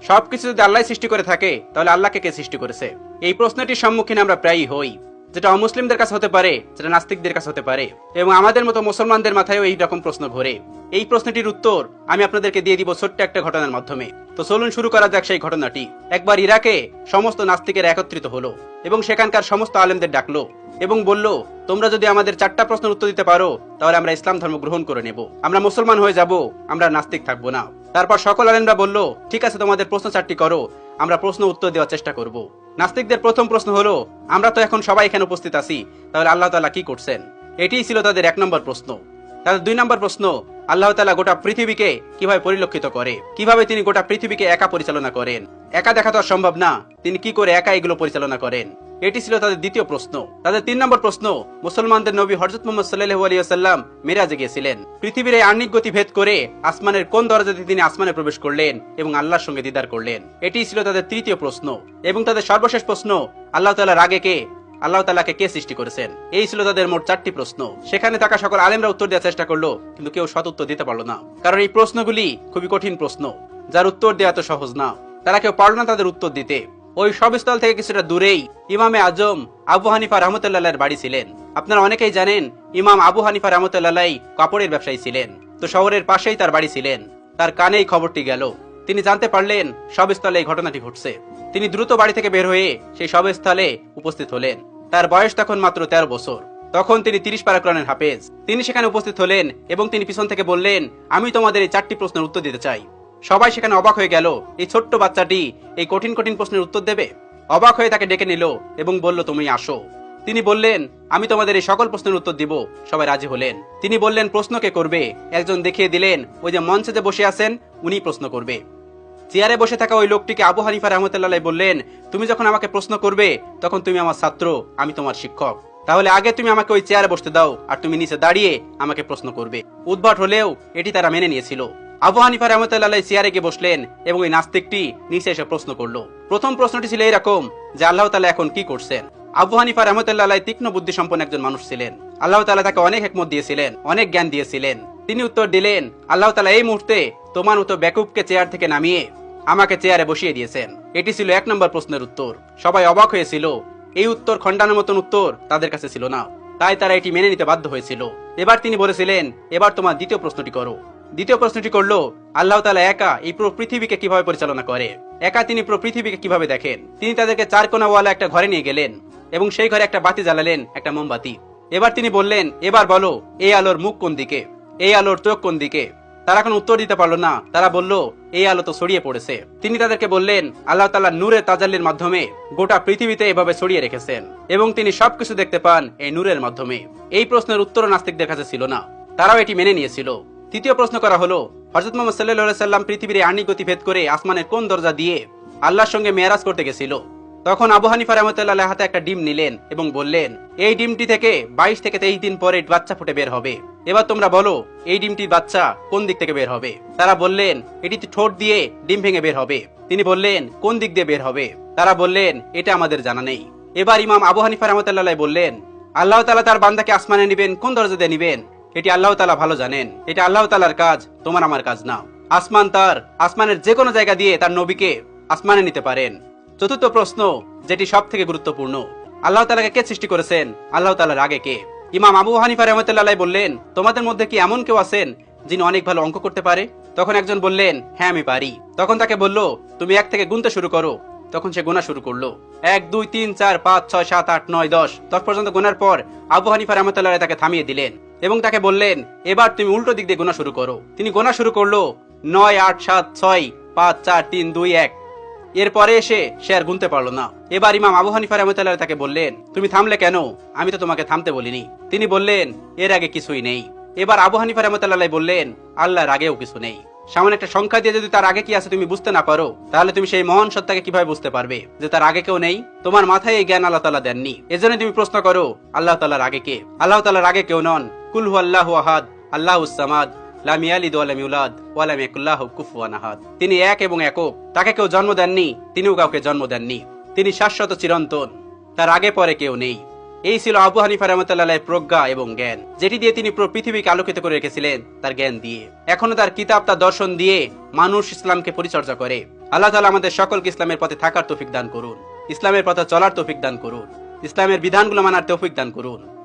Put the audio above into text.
সবকিছু যদি আল্লাহ সৃষ্টি করে থাকে তাহলে আল্লাহকে কে সৃষ্টি করেছে? এই প্রশ্নটির সম্মুখীন আমরা প্রায়ই হই, যেটা অমুসলিমদের কাছে হতে পারে, যেটা নাস্তিকদের কাছে হতে পারে, এবং আমাদের মতো মুসলমানদের মাথায়ও এই রকম প্রশ্ন ঘোরে। এই প্রশ্নটির উত্তর আমি আপনাদেরকে দিয়ে দিব ছোট্ট একটা ঘটনার মাধ্যমে। তো চলুন শুরু করা যাক সেই ঘটনাটি। একবার ইরাকে সমস্ত নাস্তিকেরা একত্রিত হলো এবং সেখানকার সমস্ত আলেমদের ডাকলো এবং বলল, তোমরা যদি আমাদের 4টা প্রশ্নের উত্তর দিতে পারো তাহলে আমরা ইসলাম ধর্ম গ্রহণ করে নেব, আমরা মুসলমান হয়ে যাব, আমরা নাস্তিক থাকবো না। তারপর সকল আলেমরা বলল, ঠিক আছে, তোমাদের প্রশ্ন 4টি করো, আমরা প্রশ্ন উত্তর দেওয়ার চেষ্টা করব। নাস্তিকদের প্রথম প্রশ্ন হলো, আমরা তো এখন সবাই এখানে উপস্থিত আছি, তাহলে আল্লাহ তাআলা কি করছেন? এটিই ছিল তাদের 1 নম্বর প্রশ্ন। তাদের 2 নম্বর প্রশ্ন, আল্লাহ তাআলা গোটা পৃথিবীকে কিভাবে পরিলক্ষিত করে, কিভাবে তিনি গোটা পৃথিবীকে একা পরিচালনা করেন? একা দেখা তো আর সম্ভব না, তিনি কি করে একা এগুলো পরিচালনা করেন? এটি ছিল তাদের দ্বিতীয় প্রশ্ন। তাদের 3 নম্বর প্রশ্ন, মুসলমানদের নবী হযরত মুহাম্মদ সাল্লাল্লাহু আলাইহি ওয়াসাল্লাম মিরাজে গিয়েছিলেন, পৃথিবীর এই আহ্নিক গতি ভেদ করে আসমানের কোন দরজাতে তিনি আসমানে প্রবেশ করলেন এবং আল্লাহর সঙ্গে দিদার করলেন? এটি ছিল তাদের তৃতীয় প্রশ্ন। এবং তাদের সর্বশেষ প্রশ্ন, আল্লাহ তাআলার আগে কে, আল্লাহ তাআলাকে কে সৃষ্টি করেছেন? এই ছিল তাদের মোট 4টি প্রশ্ন। সেখানে থাকা সকল আলেমরা উত্তর দেওয়ার চেষ্টা করলো, কিন্তু কেউ সৎ উত্তর দিতে পারলো না, কারণ এই প্রশ্নগুলি খুবই কঠিন প্রশ্ন, যার উত্তর দেওয়া তো সহজ না। তারা কেউ পারল না তাদের উত্তর দিতে। ওই সবস্থল থেকে কিছুটা দূরেই ইমামে আজম আবু হানিফা রাহমাতুল্লাহর বাড়ি ছিলেন। আপনারা অনেকেই জানেন, ইমাম আবু হানিফা রাহমাতুল্লাহ কাপড়ের ব্যবসায়ী ছিলেন। তো শহরের পাশেই তার বাড়ি ছিলেন। তার কানেই খবরটি গেল। তিনি জানতে পারলেন সবস্থলে এই ঘটনাটি ঘটছে। তিনি দ্রুত বাড়ি থেকে বের হয়ে সেই সবস্থলে উপস্থিত হলেন। তার বয়স তখন মাত্র 13 বছর। তখন তিনি 30 পারা কোরআনের হাফেজ। তিনি সেখানে উপস্থিত হলেন এবং তিনি পিছন থেকে বললেন, আমি তোমাদের এই 4টি প্রশ্নের উত্তর দিতে চাই। সবাই সেখানে অবাক হয়ে গেল, এই ছোট্ট বাচ্চাটি এই কঠিন কঠিন প্রশ্নের উত্তর দেবে? অবাক হয়ে তাকে ডেকে নিল এবং বলল, তুমি আসো। তিনি বললেন, আমি তোমাদের এই সকল প্রশ্নের উত্তর দিব। সবাই রাজি হলেন। তিনি বললেন, প্রশ্ন কে করবে? একজন দেখিয়ে দিলেন, ওই যে মঞ্চে যে বসে আছেন উনি প্রশ্ন করবে। চেয়ারে বসে থাকা ওই লোকটিকে আবু হানিফা রাহমাতুল্লাহ বললেন, তুমি যখন আমাকে প্রশ্ন করবে তখন তুমি আমার ছাত্র, আমি তোমার শিক্ষক, তাহলে আগে তুমি আমাকে ওই চেয়ারে বসতে দাও, আর তুমি নিচে দাঁড়িয়ে আমাকে প্রশ্ন করবে। উদ্ভট হলেও এটি তারা মেনে নিয়েছিল। আবু হানিফা রাহমাতুল্লাহ চেয়ারে গিয়ে বসলেন এবং ওই নাস্তিকটি নিচে এসে প্রশ্ন করলো। প্রথম প্রশ্নটি ছিল এরকম যে, আল্লাহ তাআলা এখন কি করছেন? আবু হানিফা রাহমাতুল্লাহ তীক্ষ্ণ বুদ্ধি সম্পন্ন একজন মানুষ ছিলেন। আল্লাহ তাআলা তাকে অনেক হিকমত দিয়েছিলেন, অনেক জ্ঞান দিয়েছিলেন। তিনি উত্তর দিলেন, আল্লাহ তাআলা এই মুহূর্তে তোমার মতো বেকুবকে চেয়ার থেকে নামিয়ে আমাকে চেয়ারে বসিয়ে দিয়েছেন। এটি ছিল 1 নম্বর প্রশ্নের উত্তর। সবাই অবাক হয়েছিল। এই উত্তর খণ্ডানোর মতন উত্তর তাদের কাছে ছিল না, তাই তারা এটি মেনে নিতে বাধ্য হয়েছিল। এবার তিনি বলেছিলেন, এবার তোমার দ্বিতীয় প্রশ্নটি করো। দ্বিতীয় প্রশ্নটি করলো, আল্লাহ তাআলা একা এই পুরো পৃথিবীকে কিভাবে পরিচালনা করে? একা তিনি পুরো পৃথিবীকে কিভাবে দেখেন? তিনি তাদেরকে 4 কোণাওয়ালা একটা ঘরে নিয়ে গেলেন এবং সেই ঘরে একটা বাতি জ্বালালেন, একটা মোমবাতি। এবার তিনি বললেন, এবার বলো, এই আলোর মুখ কোন দিকে, এই আলোর চোখ কোন দিকে? তারা কোনো উত্তর দিতে পারলো না। তারা বলল, এই আলো তো ছড়িয়ে পড়েছে। তিনি তাদেরকে বললেন, আল্লাহ তাআলা নূরের তাজাল্লির মাধ্যমে গোটা পৃথিবীতে এভাবে ছড়িয়ে রেখেছেন এবং তিনি সবকিছু দেখতে পান এই নূরের মাধ্যমে। এই প্রশ্নের উত্তর নাস্তিকদের কাছে ছিল না, তারাও এটি মেনে নিয়েছিল। তৃতীয় প্রশ্ন করা হলো, হযরত মুহাম্মদ সাল্লাল্লাহু আলাইহি সাল্লাম পৃথিবীর আহ্নিক গতি ভেদ করে আসমানের কোন দরজা দিয়ে আল্লাহর সঙ্গে মেরাজ করতে গেছিল? তখন আবু হানিফা রাহমাতুল্লাহ হাতে একটা ডিম নিলেন এবং বললেন, এই ডিমটি থেকে 22 থেকে 23 দিন পরে বাচ্চা ফুটে বের হবে। এবার তোমরা বলো, এই ডিমটির বাচ্চা কোন দিক থেকে বের হবে? তারা বললেন, এটি ঠোঁট দিয়ে ডিম ভেঙে বের হবে। তিনি বললেন, কোন দিক দিয়ে বের হবে? তারা বললেন, এটা আমাদের জানা নেই। এবার ইমাম আবু হানিফা রাহমাতুল্লাহ বললেন, আল্লাহ তাআলা তার বান্দাকে আসমানে নিবেন কোন দরজা দিয়ে নিবেন, এটি আল্লাহ তাআলা ভালো জানেন। এটা আল্লাহ তাআলার কাজ, তোমার আমার কাজ না। আসমান তার, আসমানের যে কোনো জায়গা দিয়ে তার নবীকে আসমানে নিতে পারেন। চতুর্থ প্রশ্ন, যেটি সব থেকে গুরুত্বপূর্ণ, আল্লাহ তাআলাকে কে সৃষ্টি করেছেন? আল্লাহ তাআলার আগে কে? ইমাম আবু হানিফা রাহমাতুল্লাহ বললেন, তোমাদের মধ্যে কি এমন কেউ আছেন যিনি অনেক ভালো অঙ্ক করতে পারে? তখন একজন বললেন, হ্যাঁ আমি পারি। তখন তাকে বলল, তুমি 1 থেকে গুনতে শুরু করো। তখন সে গোনা শুরু করলো। 1 2 3 4 5 6 7 8 9 10 10 পর্যন্ত গোনার পর আবু হানিফা রাহমাতুল্লাহ তাকে থামিয়ে দিলেন এবং তাকে বললেন, এবার তুমি উল্টো দিক দিয়ে গোনা শুরু করো। তিনি গোনা শুরু করলো 9 8 7 6 5 4 3 2 1। এরপরে এসে সে আর গুনতে পারলো না। এবার ইমাম আবু হানিফা রাহমাতুল্লাহ তাকে বললেন, তুমি থামলে কেন? আমি তো তোমাকে থামতে বলিনি। তিনি বললেন, এর আগে কিছুই নেই। এবার আবু হানিফা রাহমাতুল্লাহ বললেন, আল্লাহর আগেও কিছু নেই। সামান্য একটা সংখ্যা দিয়ে যদি তার আগে কি আছে তুমি বুঝতে না পারো, তাহলে তুমি সেই মহান সত্তাকে কিভাবে বুঝতে পারবে যে তার আগে কেউ নেই? তোমার মাথায় এই জ্ঞান আল্লাহ তাআলা দেননি। এজন্য তুমি প্রশ্ন করো, আল্লাহ তাআলার আগে কে? আল্লাহ তাআলার আগে কেউ নন। কুল হুয়াল্লাহু আহাদ, আল্লাহুস সামাদ, লাম ইয়ালিদ ওয়া লাম ইউলাদ ওয়া লাম ইয়াকুল লাহু কুফুয়ান আহাদ। তিনি এক এবং একক, তাকে কেউ জন্ম দেননি, তিনিও কাউকে জন্ম দেননি। তিনি শাশ্বত চিরন্তন, তার আগে পরে কেউ নেই। এই ছিল আবু হানিফা রাহমাতুল্লাহর প্রজ্ঞা এবং জ্ঞান, যেটি দিয়ে তিনি পুরো পৃথিবীকে আলোকিত করে রেখেছিলেন তার জ্ঞান দিয়ে। এখনো তার কিতাব, তার দর্শন দিয়ে মানুষ ইসলামকে পরিচর্যা করে। আল্লাহ তাআলা আমাদের সকলকে ইসলামের পথে থাকার তৌফিক দান করুন, ইসলামের পথে চলার তৌফিক দান করুন, ইসলামের বিধানগুলো মানার তৌফিক দান করুন।